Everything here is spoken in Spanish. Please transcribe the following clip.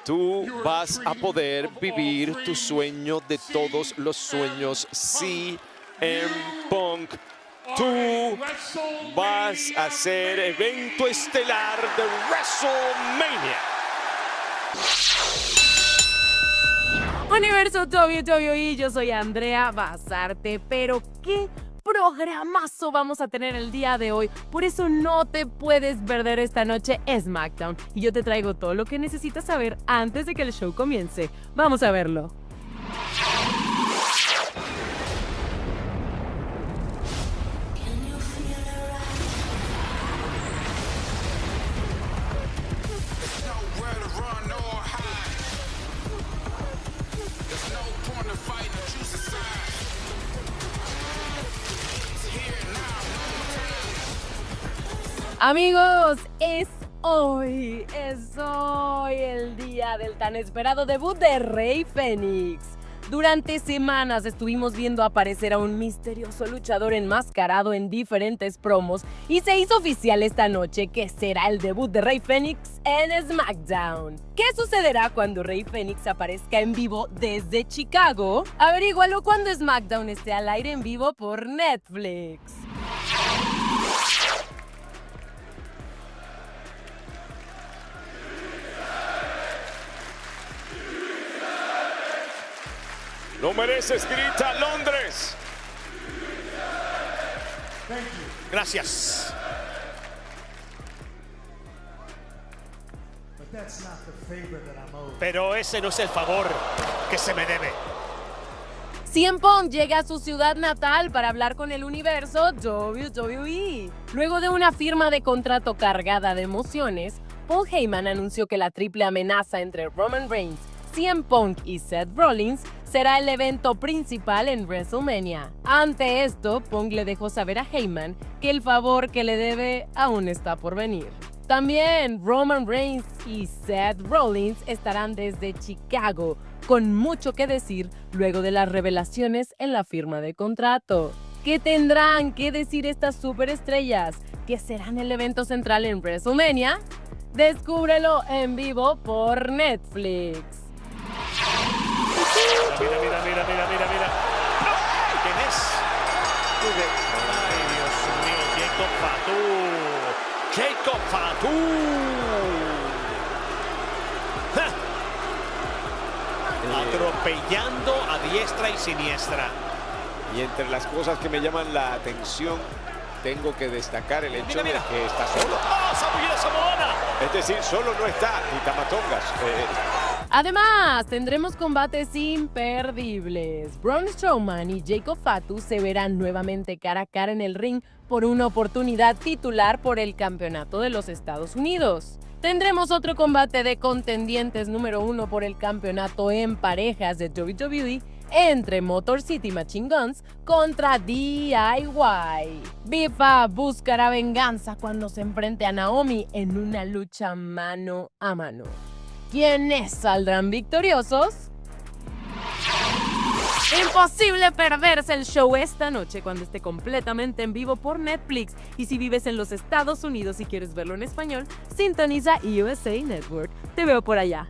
Tú vas a poder vivir tu sueño de todos los sueños. CM Punk, tú vas a ser evento estelar de WrestleMania. Universo WWE, yo soy Andrea Basarte, pero qué programazo vamos a tener el día de hoy. Por eso no te puedes perder esta noche SmackDown. Y yo te traigo todo lo que necesitas saber antes de que el show comience. Vamos a verlo. Amigos, es hoy el día del tan esperado debut de Rey Fénix. Durante semanas estuvimos viendo aparecer a un misterioso luchador enmascarado en diferentes promos y se hizo oficial esta noche que será el debut de Rey Fénix en SmackDown. ¿Qué sucederá cuando Rey Fénix aparezca en vivo desde Chicago? Averígualo cuando SmackDown esté al aire en vivo por Netflix. ¡Lo mereces! ¡Grita Londres! Gracias. Pero ese no es el favor que se me debe. CM Punk llega a su ciudad natal para hablar con el universo WWE. Luego de una firma de contrato cargada de emociones, Paul Heyman anunció que la triple amenaza entre Roman Reigns, CM Punk y Seth Rollins será el evento principal en WrestleMania. Ante esto, Punk le dejó saber a Heyman que el favor que le debe aún está por venir. También Roman Reigns y Seth Rollins estarán desde Chicago, con mucho que decir luego de las revelaciones en la firma de contrato. ¿Qué tendrán que decir estas superestrellas que serán el evento central en WrestleMania? Descúbrelo en vivo por Netflix. Mira. ¿Quién es? Ay, Dios mío, Jacob Fatu. Atropellando a diestra y siniestra. Y entre las cosas que me llaman la atención, tengo que destacar el hecho de que está solo. ¡Oh, Samoa Samoana! Es decir, solo no está ni Tamatongas. Además, tendremos combates imperdibles. Braun Strowman y Jacob Fatu se verán nuevamente cara a cara en el ring por una oportunidad titular por el campeonato de los Estados Unidos. Tendremos otro combate de contendientes número 1 por el campeonato en parejas de WWE entre Motor City Machine Guns contra DIY. Bifa buscará venganza cuando se enfrente a Naomi en una lucha mano a mano. ¿Quiénes saldrán victoriosos? Imposible perderse el show esta noche cuando esté completamente en vivo por Netflix. Y si vives en los Estados Unidos y quieres verlo en español, sintoniza USA Network. Te veo por allá.